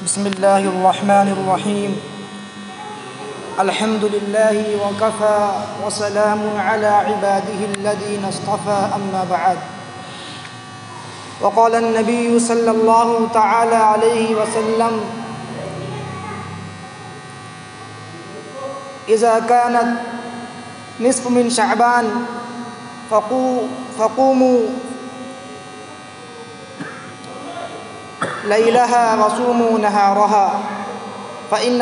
بسم الله الرحمن الرحيم. الحمد لله وكفى وسلام على عباده الذين اصطفى أما بعد. وقال النبي صلى الله تعالى عليه وسلم: إذا كانت نصف من شعبان فقوموا ليلها وصوموا نهارها فإن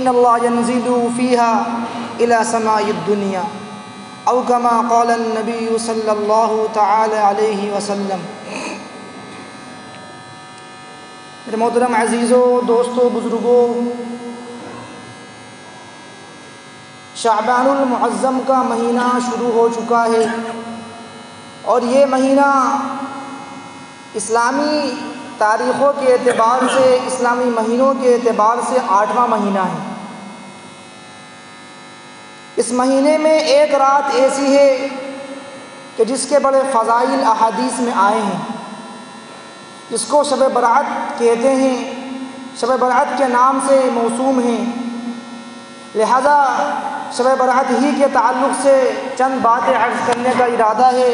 الله ينزل فيها إلى سماء الدنيا أو كما قال النبي صلی اللہ تعالی علیہ وسلم. میرے محترم عزیزوں، دوستوں، بزرگوں، شعبان المعظم کا مہینہ شروع ہو چکا ہے اور یہ مہینہ اسلامی تاریخوں کے اعتبار سے، اسلامی مہینوں کے اعتبار سے 8واں مہینہ ہے. اس مہینے میں ایک رات ایسی ہے کہ جس کے بڑے فضائل احادیث میں آئے ہیں، جس کو شب برأت کہتے ہیں، شب برأت کے نام سے موسوم ہیں. لہذا شب برأت ہی کے تعلق سے چند باتیں عرض کرنے کا ارادہ ہے.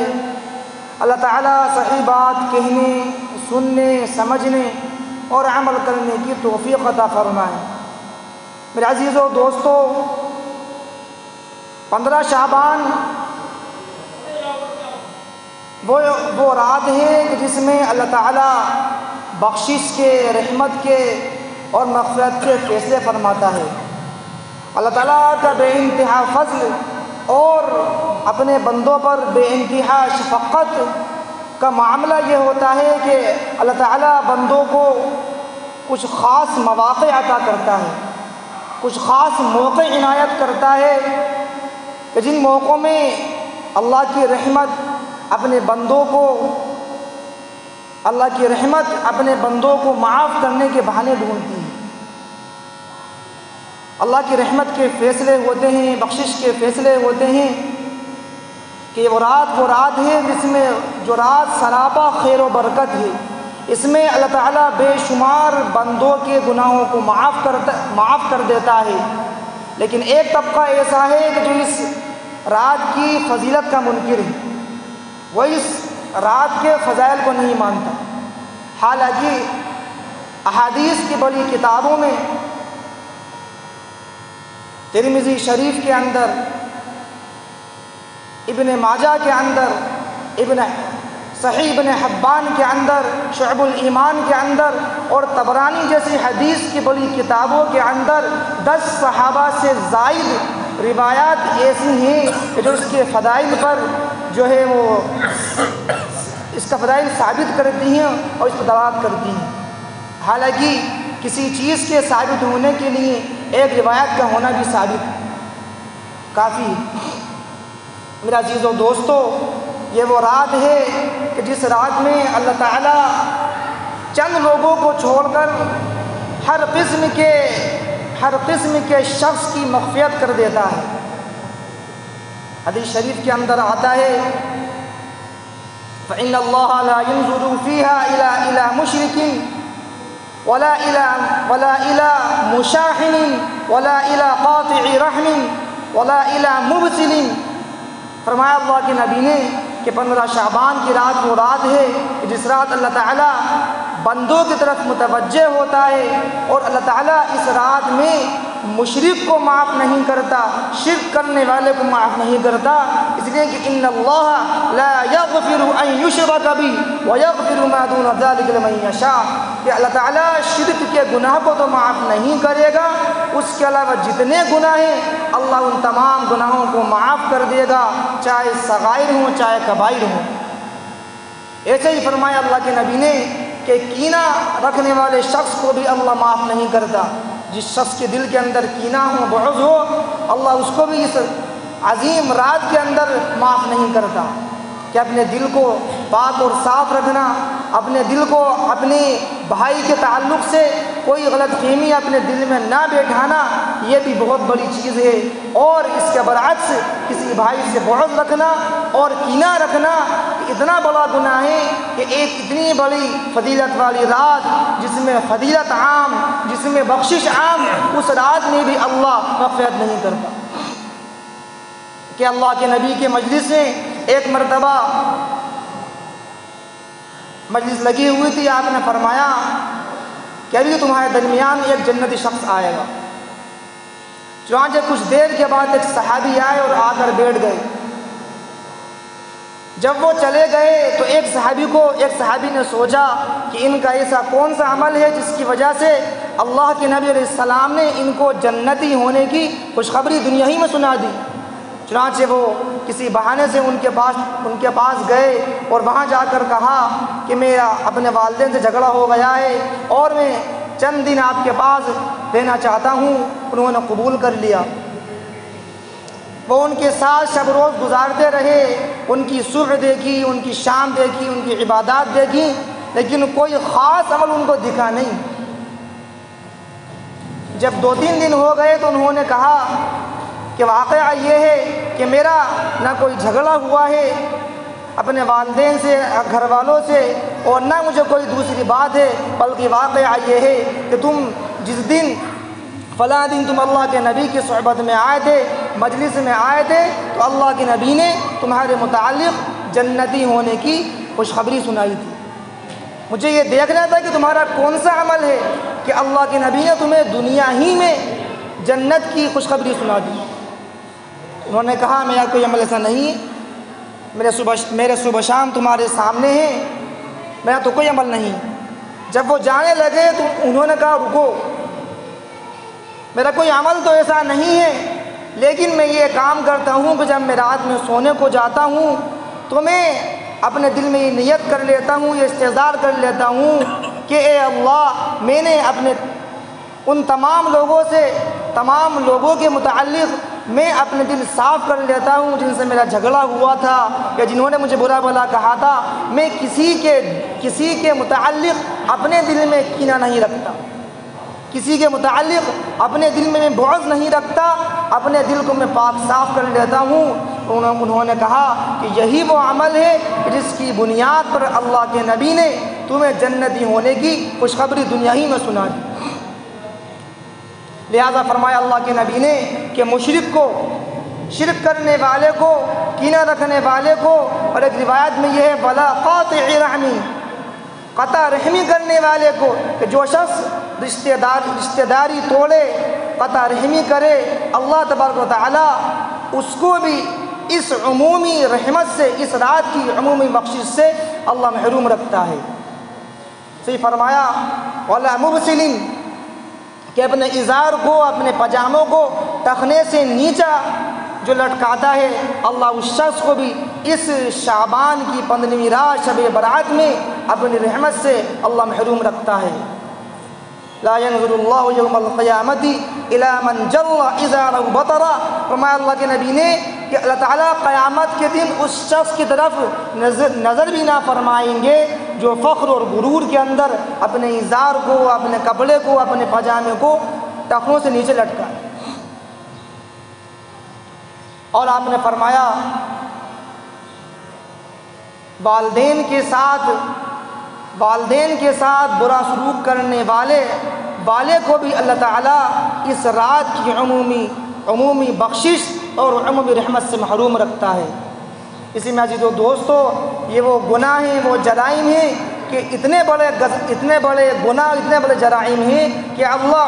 اللہ تعالیٰ صحیح بات کہنے، سننے، سمجھنے اور عمل کرنے کی توفیق عطا فرمائے. میرے عزیزوں، دوستوں، 15 شعبان وہ رات ہے کہ جس میں اللہ تعالیٰ بخشش کے، رحمت کے اور مغفرت کے فیصلے فرماتا ہے. اللہ تعالیٰ کا بے انتہا فضل اور اپنے بندوں پر بے انتہا شفقت کا معاملہ یہ ہوتا ہے کہ اللہ تعالیٰ بندوں کو کچھ خاص مواقع عطا کرتا ہے، کچھ خاص موقع عنایت کرتا ہے کہ جن موقعوں میں اللہ کی رحمت اپنے بندوں کو معاف کرنے کے بہانے ڈھونڈتی ہے. اللہ کی رحمت کے فیصلے ہوتے ہیں، بخشش کے فیصلے ہوتے ہیں کہ وہ رات ہے جس میں جو رات سراپا خیر و برکت ہے. اس میں اللہ تعالیٰ بے شمار بندوں کے گناہوں کو معاف کر دیتا ہے. لیکن ایک طبقہ ایسا ہے کہ جو اس رات کی فضیلت کا منکر ہے، وہ اس رات کے فضائل کو نہیں مانتا. حالانکہ احادیث کی بڑی کتابوں میں، ترمذی شریف کے اندر، ابن ماجہ کے اندر، صحیح ابن حبان کے اندر، شعب الایمان کے اندر اور طبرانی جیسی حدیث کی بڑی کتابوں کے اندر 10 صحابہ سے زائد روایات ایسی ہیں کہ جو اس کے فضائل پر جو ہے وہ اس کا فضائل ثابت کرتی ہیں اور اس پر دلالت کرتی ہیں. حالانکہ کسی چیز کے ثابت ہونے کے لیے ایک روایت کا ہونا بھی ثابت کافی ہے. میرے عزیزوں، دوستوں، یہ وہ رات ہے کہ جس رات میں اللہ تعالیٰ چند لوگوں کو چھوڑ کر ہر قسم کے شخص کی مغفرت کر دیتا ہے. حدیث شریف کے اندر آتا ہے: فإن الله لا ينظر فيها إلى مشرك ولا إلى مشاحن ولا إلى قاطع رحم ولا إلى مبتل. فرمایا اللہ کے نبی نے کہ 15 شعبان کی رات وہ رات ہے کہ جس رات اللہ تعالیٰ بندوں کی طرف متوجہ ہوتا ہے اور اللہ تعالیٰ اس رات میں مشرک کو معاف نہیں کرتا، شرک کرنے والے کو معاف نہیں کرتا. اس لیے کہ ان اللہ لا یغفر ان یشرک بہ ویغفر ما دون ذلک لمن یشاء، کہ اللہ تعالیٰ شرک کے گناہ کو تو معاف نہیں کرے گا، اس کے علاوہ جتنے گناہ ہیں اللہ ان تمام گناہوں کو معاف کر دے گا، چاہے صغائر ہوں چاہے کبائر ہوں. ایسے ہی فرمایا اللہ کے نبی نے کہ کینہ رکھنے والے شخص کو بھی اللہ معاف نہیں کرتا. جس شخص کے دل کے اندر کینہ ہو، بغض ہو، اللہ اس کو بھی اس عظیم رات کے اندر معاف نہیں کرتا. کہ اپنے دل کو پاک اور صاف رکھنا، اپنے دل کو اپنے بھائی کے تعلق سے کوئی غلط فہمی اپنے دل میں نہ بیٹھانا، یہ بھی بہت بڑی چیز ہے. اور اس کے برعکس کسی بھائی سے بغض رکھنا اور کینہ رکھنا، اتنا بڑا گناہ ہے کہ ایک اتنی بڑی فضیلت والی رات جس میں فضیلت عام، جس میں بخشش عام، اس رات میں بھی اللہ مغفرت نہیں کرتا۔ کہ اللہ کے نبی کے مجلس میں ایک مرتبہ مجلس لگی ہوئی تھی، آپ نے فرمایا کہ ابھی تمہارے درمیان ایک جنتی شخص آئے گا۔ چنانچہ کچھ دیر کے بعد ایک صحابی آئے اور آ کر بیٹھ گئے۔ جب وہ چلے گئے تو ایک صحابی نے سوچا کہ ان کا ایسا کون سا عمل ہے جس کی وجہ سے اللہ کے نبی علیہ السلام نے ان کو جنتی ہونے کی خوشخبری دنیا ہی میں سنا دی۔ چنانچہ وہ کسی بہانے سے ان کے پاس گئے اور وہاں جا کر کہا کہ میرا اپنے والدین سے جھگڑا ہو گیا ہے اور میں چند دن آپ کے پاس رہنا چاہتا ہوں۔ انہوں نے قبول کر لیا۔ وہ ان کے ساتھ شب روز گزارتے رہے، ان کی صبح دیکھی، ان کی شام دیکھی، ان کی عبادات دیکھی، لیکن کوئی خاص عمل ان کو دکھا نہیں۔ جب 2-3 دن ہو گئے تو انہوں نے کہا کہ واقعہ یہ ہے کہ میرا نہ کوئی جھگڑا ہوا ہے اپنے والدین سے، گھر والوں سے، اور نہ مجھے کوئی دوسری بات ہے، بلکہ واقعہ یہ ہے کہ تم جس دن فلاں دن تم اللہ کے نبی کی صحبت میں آئے تھے، مجلس میں آئے تھے، تو اللہ کے نبی نے تمہارے متعلق جنتی ہونے کی خوشخبری سنائی تھی۔ مجھے یہ دیکھنا تھا کہ تمہارا کون سا عمل ہے کہ اللہ کے نبی نے تمہیں دنیا ہی میں جنت کی خوشخبری سنا دی۔ انہوں نے کہا میرا کوئی عمل ایسا نہیں ہے، میرے صبح شام تمہارے سامنے ہیں، میرا تو کوئی عمل نہیں۔ جب وہ جانے لگے تو انہوں نے کہا رکو، میرا کوئی عمل تو ایسا نہیں ہے، لیکن میں یہ کام کرتا ہوں کہ جب میں رات میں سونے کو جاتا ہوں تو میں اپنے دل میں یہ نیت کر لیتا ہوں، یہ استحضار کر لیتا ہوں کہ اے اللہ، میں نے اپنے ان تمام لوگوں کے متعلق میں اپنے دل صاف کر لیتا ہوں جن سے میرا جھگڑا ہوا تھا یا جنہوں نے مجھے برا بھلا کہا تھا۔ میں کسی کے متعلق اپنے دل میں کینہ نہیں رکھتا، کسی کے متعلق اپنے دل میں بغض نہیں رکھتا، اپنے دل کو میں پاک صاف کر لیتا ہوں۔ انہوں نے کہا کہ یہی وہ عمل ہے جس کی بنیاد پر اللہ کے نبی نے تمہیں جنتی ہونے کی خوشخبری دنیا ہی میں سنا دی۔ لہذا فرمایا اللہ کے نبی نے کہ مشرک کو، شرک کرنے والے کو، کینہ رکھنے والے کو، اور ایک روایت میں یہ ہے ولا قاطع رحمی، قطع رحمی کرنے والے کو، کہ جو شخص رشتہ داری توڑے، قطع رحمی کرے، اللہ تبارک و تعالی اس کو بھی اس عمومی رحمت سے، اس رات کی عمومی بخشش سے اللہ محروم رکھتا ہے۔ صحیح فرمایا ولا مبسل، کہ اپنے ازار کو، اپنے پاجاموں کو ٹخنے سے نیچا جو لٹکاتا ہے، اللہ اس شخص کو بھی اس شعبان کی 15ویں رات شب برات میں اپنی رحمت سے اللہ محروم رکھتا ہے۔ لا ينظر اللہ یوم القیامت الی من جل ازارہ بطرا، فرمایا اللہ کے نبی نے کہ اللہ تعالیٰ قیامت کے دن اس شخص کی طرف نظر بھی نہ فرمائیں گے جو فخر اور غرور کے اندر اپنے ازار کو، اپنے کپڑے کو، اپنے پاجامے کو ٹخنوں سے نیچے لٹکا۔ اور آپ نے فرمایا والدین کے ساتھ برا سلوک کرنے والے کو بھی اللہ تعالیٰ اس رات کی عمومی بخشش اور عمومی رحمت سے محروم رکھتا ہے۔ اسی میں عزیزو دوستو، یہ وہ گناہ ہیں، وہ جرائم ہیں کہ اتنے بڑے گناہ، اتنے بڑے جرائم ہیں کہ اللہ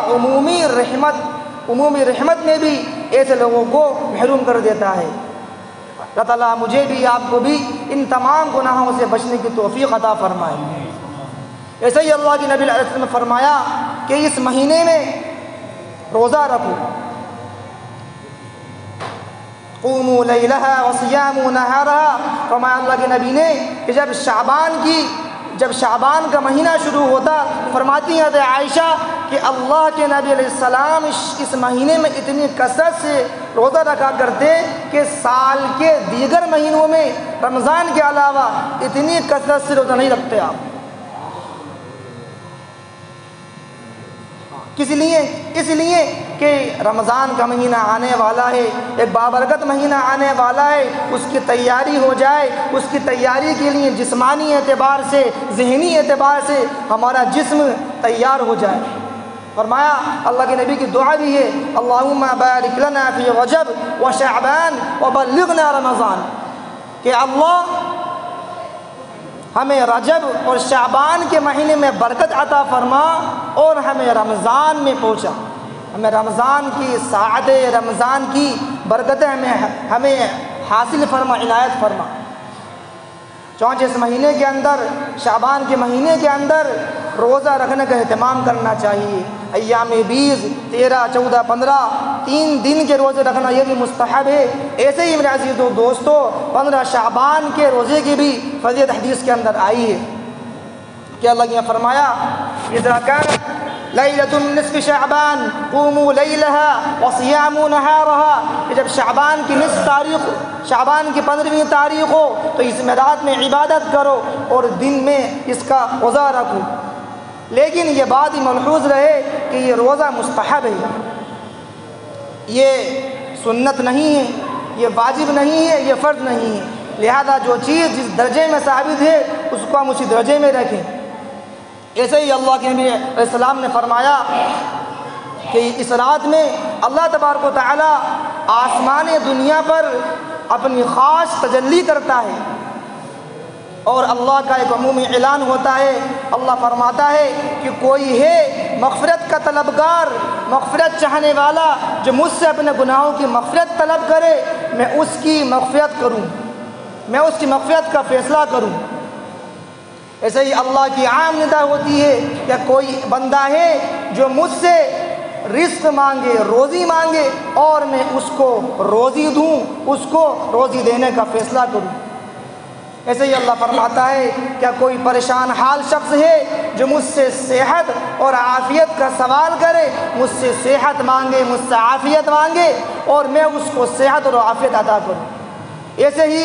عمومی رحمت میں بھی ایسے لوگوں کو محروم کر دیتا ہے۔ اللہ تعالیٰ مجھے بھی، آپ کو بھی ان تمام گناہوں سے بچنے کی توفیق عطا فرمائے۔ ایسے ہی اللہ کے نبی علیہ السلام نے فرمایا کہ اس مہینے میں روزہ رکھو، قوموا لیلہا وصیاموا نہارہا، فرمایا اللہ کے نبی نے کہ جب شعبان کا مہینہ شروع ہوتا، فرماتی ہیں عائشہ کہ اللہ کے نبی علیہ السلام اس مہینے میں اتنی کثرت سے روزہ رکھا کرتے کہ سال کے دیگر مہینوں میں رمضان کے علاوہ اتنی کثرت سے روزہ نہیں رکھتے آپ۔ اس لیے کہ رمضان کا مہینہ آنے والا ہے، ایک بابرکت مہینہ آنے والا ہے، اس کی تیاری ہو جائے، اس کی تیاری کے لیے جسمانی اعتبار سے، ذہنی اعتبار سے ہمارا جسم تیار ہو جائے۔ فرمایا اللہ کے نبی کی دعا بھی ہے، اللہم بارک لنا فی رجب و شعبان وبلغنا رمضان، کہ اللہ ہمیں رجب اور شعبان کے مہینے میں برکت عطا فرما اور ہمیں رمضان میں پہنچا، ہمیں رمضان کی سعادت، رمضان کی برکتیں ہمیں حاصل فرما، عنایت فرما۔ چونچہ اس مہینے کے اندر، شعبان کے مہینے کے اندر روزہ رکھنے کا اہتمام کرنا چاہیے۔ ایام 20، 13، 14، 15 3 دن کے روزے رکھنا یہ بھی مستحب ہے۔ ایسے ہی میرے عزیز و دوستو 15 شعبان کے روزے کی بھی فضیلت حدیث کے اندر آئی ہے کہ اللہ نے فرمایا اذا كانت لیلۃ من نصف شعبان قوموا لیلها وصیاموا نہارها، کہ جب شعبان کی نصف تاریخ، شعبان کی 15ویں تاریخ ہو تو اس میں رات میں عبادت کرو اور دن میں اس کا روزہ رکھو۔ لیکن یہ بات ہی ملحوظ رہے کہ یہ روزہ مستحب ہے، یہ سنت نہیں ہے، یہ واجب نہیں ہے، یہ فرض نہیں ہے۔ لہذا جو چیز جس درجے میں ثابت ہے اس کو ہم اسی درجے میں رکھیں۔ ایسے ہی اللہ کے نبی علیہ السلام نے فرمایا کہ اس رات میں اللہ تبارک و تعالی آسمان دنیا پر اپنی خاص تجلی کرتا ہے اور اللہ کا ایک عمومی اعلان ہوتا ہے۔ اللہ فرماتا ہے کہ کوئی ہے مغفرت کا طلبگار، مغفرت چاہنے والا جو مجھ سے اپنے گناہوں کی مغفرت طلب کرے، میں اس کی مغفرت کروں، میں اس کی مغفرت کا فیصلہ کروں۔ ایسے ہی اللہ کی عام ندا ہوتی ہے کہ کوئی بندہ ہے جو مجھ سے رزق مانگے، روزی مانگے اور میں اس کو روزی دوں، اس کو روزی دینے کا فیصلہ کروں۔ ایسے ہی اللہ فرماتا ہے کیا کوئی پریشان حال شخص ہے جو مجھ سے صحت اور عافیت کا سوال کرے، مجھ سے صحت مانگے، مجھ سے عافیت مانگے اور میں اس کو صحت اور عافیت عطا کروں۔ ایسے ہی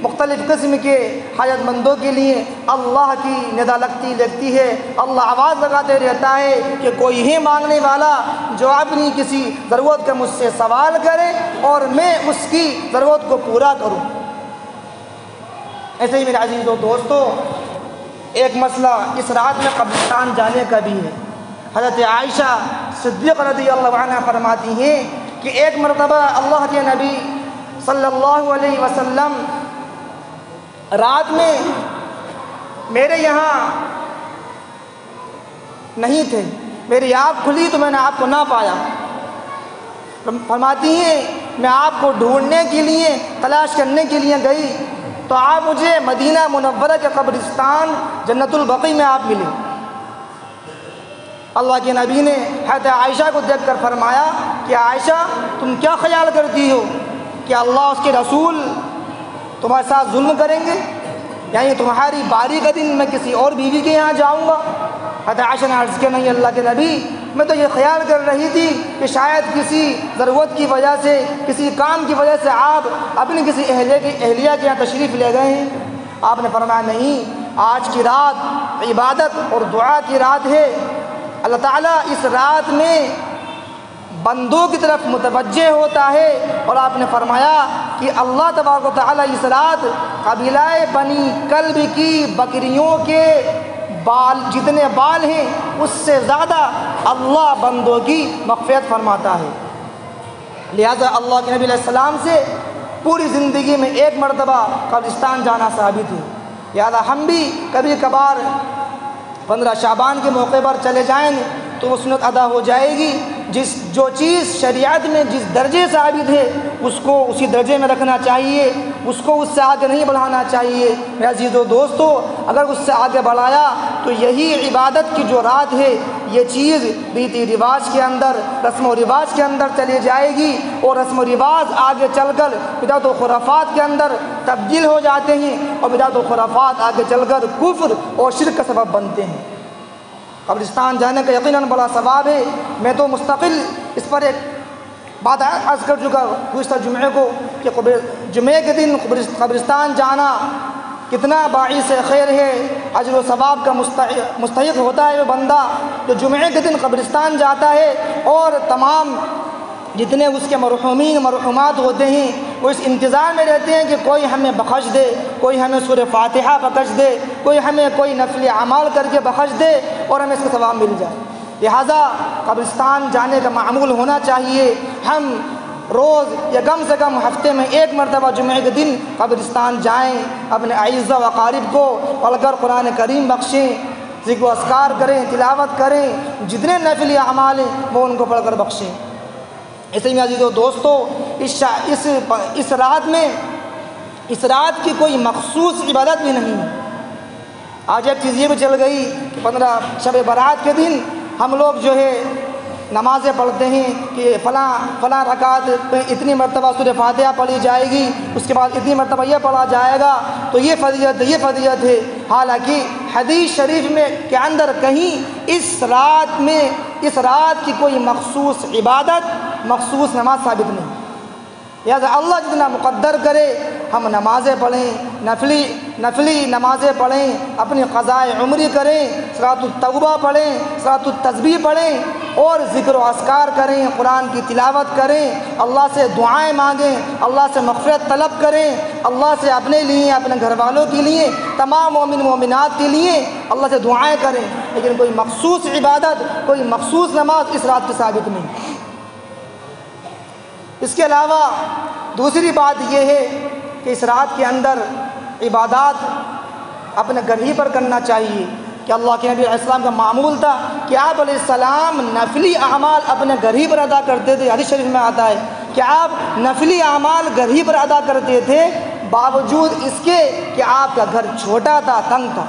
مختلف قسم کے حاجت مندوں کے لیے اللہ کی ندا لگتی ہے، اللہ آواز لگاتے رہتا ہے کہ کوئی ہے مانگنے والا جو اپنی کسی ضرورت کا مجھ سے سوال کرے اور میں اس کی ضرورت کو پورا کروں۔ ایسے ہی میرے عزیز و دوستو ایک مسئلہ اس رات میں قبرستان جانے کا بھی ہے۔ حضرت عائشہ صدیقہ رضی اللہ عنہا فرماتی ہیں کہ ایک مرتبہ اللہ کے نبی صلی اللہ علیہ وسلم رات میں میرے یہاں نہیں تھے، میری آنکھ کھلی تو میں نے آپ کو نہ پایا۔ فرماتی ہیں میں آپ کو ڈھونڈنے کے لیے، تلاش کرنے کے لیے گئی تو آپ مجھے مدینہ منورہ کے قبرستان جنت البقیع میں آپ ملے۔ اللہ کے نبی نے حضرت عائشہ کو دیکھ کر فرمایا کہ عائشہ تم کیا خیال کرتی ہو کہ اللہ اس کے رسول تمہارے ساتھ ظلم کریں گے؟ یعنی تمہاری باری کا دن میں کسی اور بیوی کے یہاں جاؤں گا؟ حضرت عائشہ نے عرض کیا نہیں اللہ کے نبی، میں تو یہ خیال کر رہی تھی کہ شاید کسی ضرورت کی وجہ سے، کسی کام کی وجہ سے آپ اپنی کسی اہلیہ کے یہاں تشریف لے گئے ہیں۔ آپ نے فرمایا نہیں، آج کی رات عبادت اور دعا کی رات ہے، اللہ تعالیٰ اس رات میں بندوں کی طرف متوجہ ہوتا ہے، اور آپ نے فرمایا کہ اللہ تبارک و تعالیٰ اس رات قبیلہ بنی کلب کی بکریوں کے بال جتنے بال ہیں اس سے زیادہ اللہ بندوں کی مغفرت فرماتا ہے۔ لہذا اللہ کے نبی علیہ السلام سے پوری زندگی میں ایک مرتبہ قبرستان جانا ثابت ہے، لہذا ہم بھی کبھی کبھار 15 شعبان کے موقع پر چلے جائیں تو وہ سنت ادا ہو جائے گی۔ جو چیز شریعت میں جس درجے ثابت ہے اس کو اسی درجے میں رکھنا چاہیے، اس کو اس سے آگے نہیں بڑھانا چاہیے۔ میرے عزیز و دوستو اگر اس سے آگے بڑھایا تو یہی عبادت کی جو رات ہے یہ چیز ریتی رواج کے اندر، رسم و رواج کے اندر چلی جائے گی، اور رسم و رواج آگے چل کر بدعت و خرافات کے اندر تبدیل ہو جاتے ہیں، اور بدعت و خرافات آگے چل کر کفر اور شرک کا سبب بنتے ہیں۔ قبرستان جانے کا یقیناً بڑا ثواب ہے۔ میں تو مستقل اس پر ایک بات عرض کر چکا گزشتہ جمعے کو کہ جمعے کے دن قبرستان جانا کتنا باعث خیر ہے، اجر و ثواب کا مستحق ہوتا ہے وہ بندہ جو جمعے کے دن قبرستان جاتا ہے، اور تمام جتنے اس کے مرحومین مرحومات ہوتے ہیں وہ اس انتظار میں رہتے ہیں کہ کوئی ہمیں بخش دے، کوئی ہمیں سورہ فاتحہ بخش دے، کوئی ہمیں کوئی نفل اعمال کر کے بخش دے اور ہمیں اس کا ثواب مل جائے۔ لہٰذا قبرستان جانے کا معمول ہونا چاہیے۔ ہم روز یا کم سے کم ہفتے میں ایک مرتبہ جمعے کے دن قبرستان جائیں، اپنے اعزہ و اقارب کو پڑھ کر قرآن کریم بخشیں، ذکر و اذکار کریں، تلاوت کریں، جتنے نفلی اعمال ہیں وہ ان کو پڑھ کر بخشیں۔ اس لیے عزیزو دوستو، اس رات کی کوئی مخصوص عبادت بھی نہیں ہے۔ آج ایک چیز یہ بھی چل گئی کہ 15 شب برات کے دن ہم لوگ جو ہے نمازیں پڑھتے ہیں کہ فلاں رکعت پہ اتنی مرتبہ سورہ فاتحہ پڑھی جائے گی، اس کے بعد اتنی مرتبہ یہ پڑھا جائے گا تو یہ فضیلت ہے۔ حالانکہ حدیث شریف میں کے اندر کہیں اس رات کی کوئی مخصوص عبادت، مخصوص نماز ثابت نہیں۔ لہٰذا اللہ جتنا مقدر کرے ہم نمازیں پڑھیں، نفلی نمازیں پڑھیں، اپنی قضائے عمری کریں، صلاۃ التوبہ پڑھیں، صلاۃ التسبیح پڑھیں، اور ذکر و اذکار کریں، قرآن کی تلاوت کریں، اللہ سے دعائیں مانگیں، اللہ سے مغفرت طلب کریں، اللہ سے اپنے لیے، اپنے گھر والوں کے لیے، تمام مومن مومنات کے لیے اللہ سے دعائیں کریں، لیکن کوئی مخصوص عبادت، کوئی مخصوص نماز اس رات کی ثابت نہیں۔ اس کے علاوہ دوسری بات یہ ہے کہ اس رات کے اندر عبادات اپنے گھر ہی پر کرنا چاہیے، کہ اللہ کے نبی علیہ السلام کا معمول تھا کہ آپ علیہ السلام نفلی اعمال اپنے گھر ہی پر ادا کرتے تھے۔ حدیث شریف میں آتا ہے کہ آپ نفلی اعمال گھر ہی پر ادا کرتے تھے، باوجود اس کے کہ آپ کا گھر چھوٹا تھا، تنگ تھا۔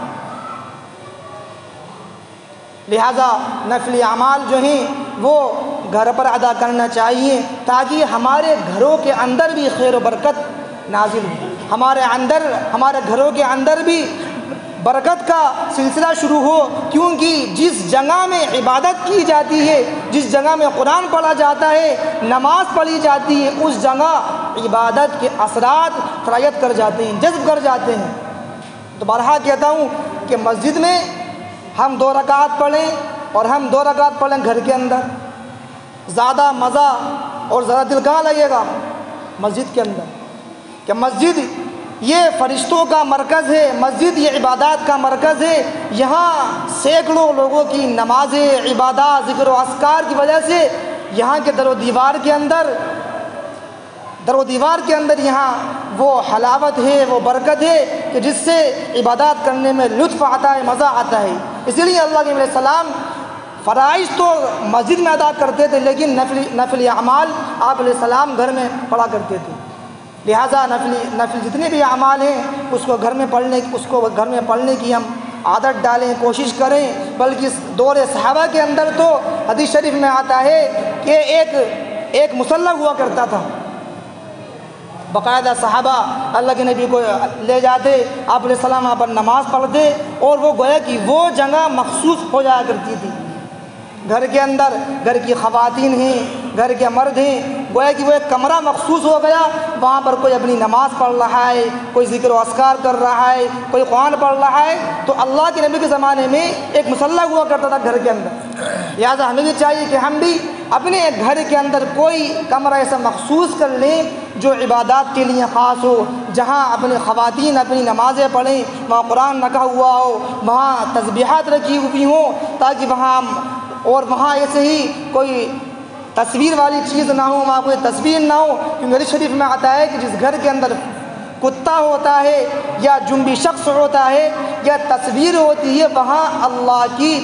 لہذا نفلی اعمال جو ہیں وہ گھر پر ادا کرنا چاہیے تاکہ ہمارے گھروں کے اندر بھی خیر و برکت نازل ہو، ہمارے گھروں کے اندر بھی برکت کا سلسلہ شروع ہو، کیونکہ جس جگہ میں عبادت کی جاتی ہے، جس جگہ میں قرآن پڑھا جاتا ہے، نماز پڑھی جاتی ہے، اس جگہ عبادت کے اثرات سرایت کر جاتے ہیں، جذب کر جاتے ہیں۔ تو بارہا کہتا ہوں کہ مسجد میں ہم 2 رکعت پڑھیں، اور ہم 2 رکعت پڑھیں گھر کے اندر، زیادہ مزہ اور زیادہ دل کہاں لگے گا؟ مسجد کے اندر۔ کہ مسجد یہ فرشتوں کا مرکز ہے، مسجد یہ عبادات کا مرکز ہے، یہاں سینکڑوں لوگوں کی نمازیں، عبادات، ذکر و اذکار کی وجہ سے یہاں کے در و دیوار کے اندر یہاں وہ حلاوت ہے، وہ برکت ہے کہ جس سے عبادات کرنے میں لطف آتا ہے، مزہ آتا ہے۔ اسی لیے اللہ کے نبی علیہ السلام فرائض تو مسجد میں ادا کرتے تھے، لیکن نفلی اعمال آپ علیہ السلام گھر میں پڑھا کرتے تھے۔ لہٰذا نفل جتنے بھی اعمال ہیں اس کو گھر میں پڑھنے کی ہم عادت ڈالیں، کوشش کریں۔ بلکہ اس دور صحابہ کے اندر تو حدیث شریف میں آتا ہے کہ ایک مصلی ہوا کرتا تھا، باقاعدہ صحابہ اللہ کے نبی کو لے جاتے، آپ علیہ السلام وہاں پر نماز پڑھتے، اور وہ گویا کہ وہ جگہ مخصوص ہو جایا کرتی تھی۔ گھر کے اندر گھر کی خواتین ہیں، گھر کے مرد ہیں، گویا کہ وہ ایک کمرہ مخصوص ہو گیا، وہاں پر کوئی اپنی نماز پڑھ رہا ہے، کوئی ذکر و اذکار کر رہا ہے، کوئی قرآن پڑھ رہا ہے۔ تو اللہ کے نبی کے زمانے میں ایک مصلی ہوا کرتا تھا گھر کے اندر۔ لہٰذا ہمیں بھی چاہیے کہ ہم بھی اپنے گھر کے اندر کوئی کمرہ ایسا مخصوص کر لیں جو عبادات کے لیے خاص ہو، جہاں اپنی خواتین اپنی نمازیں پڑھیں، وہاں قرآن رکھا ہوا ہو، وہاں تسبیحات رکھی ہوئی ہوں، تاکہ وہاں ایسے ہی کوئی تصویر والی چیز نہ ہو، وہاں کوئی تصویر نہ ہو۔ کیونکہ حدیث شریف میں آتا ہے کہ جس گھر کے اندر کتا ہوتا ہے یا جنبی شخص ہوتا ہے یا تصویر ہوتی ہے، وہاں اللہ کی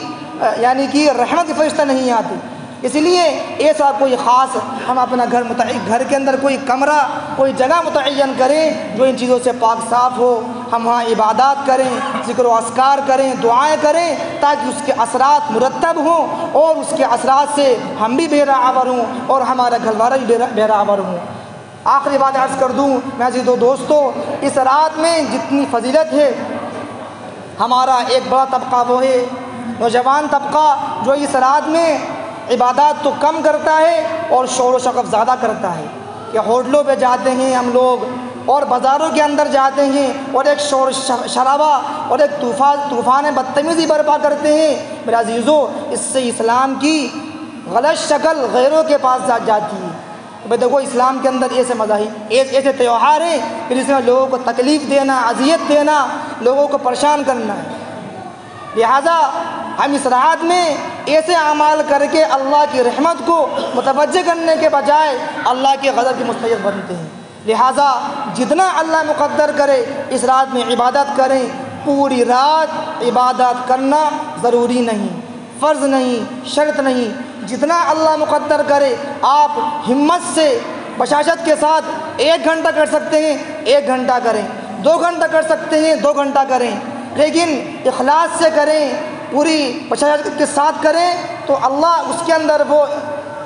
یعنی کہ رحمت کی فرشتہ نہیں آتی۔ اس لیے ایسا کوئی خاص ہم اپنا گھر کے اندر کوئی کمرہ، کوئی جگہ متعین کریں جو ان چیزوں سے پاک صاف ہو، ہم وہاں عبادات کریں، ذکر و اذکار کریں، دعائیں کریں، تاکہ اس کے اثرات مرتب ہوں اور اس کے اثرات سے ہم بھی بہرہ ہوں اور ہمارا گھر والا بھی بہرہ ہوں۔ آخری بات عرض کر دوں میں عزیزو دوستو، اس رات میں جتنی فضیلت ہے، ہمارا ایک بڑا طبقہ وہ ہے نوجوان طبقہ جو اس رات میں عبادات تو کم کرتا ہے اور شور و شغف زیادہ کرتا ہے۔ کہ ہوٹلوں پہ جاتے ہیں ہم لوگ، اور بازاروں کے اندر جاتے ہیں اور ایک شور شرابہ اور ایک طوفان بدتمیزی برپا کرتے ہیں، میرے عزیزو اس سے اسلام کی غلط شکل غیروں کے پاس جاتی ہے۔ بھئی دیکھو اسلام کے اندر ایسے مذاہب ایسے تہوار ہیں کہ جس میں لوگوں کو تکلیف دینا، اذیت دینا، لوگوں کو پریشان کرنا ہے۔ لہٰذا ہم اس رات میں ایسے اعمال کر کے اللہ کی رحمت کو متوجہ کرنے کے بجائے اللہ کے غضب کے مستحق بنتے ہیں۔ لہٰذا جتنا اللہ مقدر کرے اس رات میں عبادت کریں۔ پوری رات عبادت کرنا ضروری نہیں، فرض نہیں، شرط نہیں، جتنا اللہ مقدر کرے آپ ہمت سے بشاشت کے ساتھ 1 گھنٹہ کر سکتے ہیں 1 گھنٹہ کریں، 2 گھنٹہ کر سکتے ہیں 2 گھنٹہ کریں، لیکن اخلاص سے کریں، پوری بشاشت کے ساتھ کریں تو اللہ اس کے اندر وہ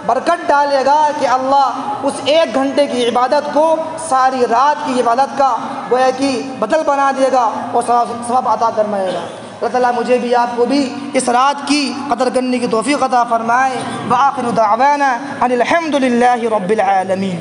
برکت ڈالے گا کہ اللہ اس 1 گھنٹے کی عبادت کو ساری رات کی عبادت کا گویا کہ بدل بنا دے گا اور ثواب عطا فرمائے گا۔ اللہ تعالیٰ مجھے بھی آپ کو بھی اس رات کی قدر کرنے کی توفیق عطا فرمائے۔ وآخر دعوانا ان الحمد للہ رب العالمین۔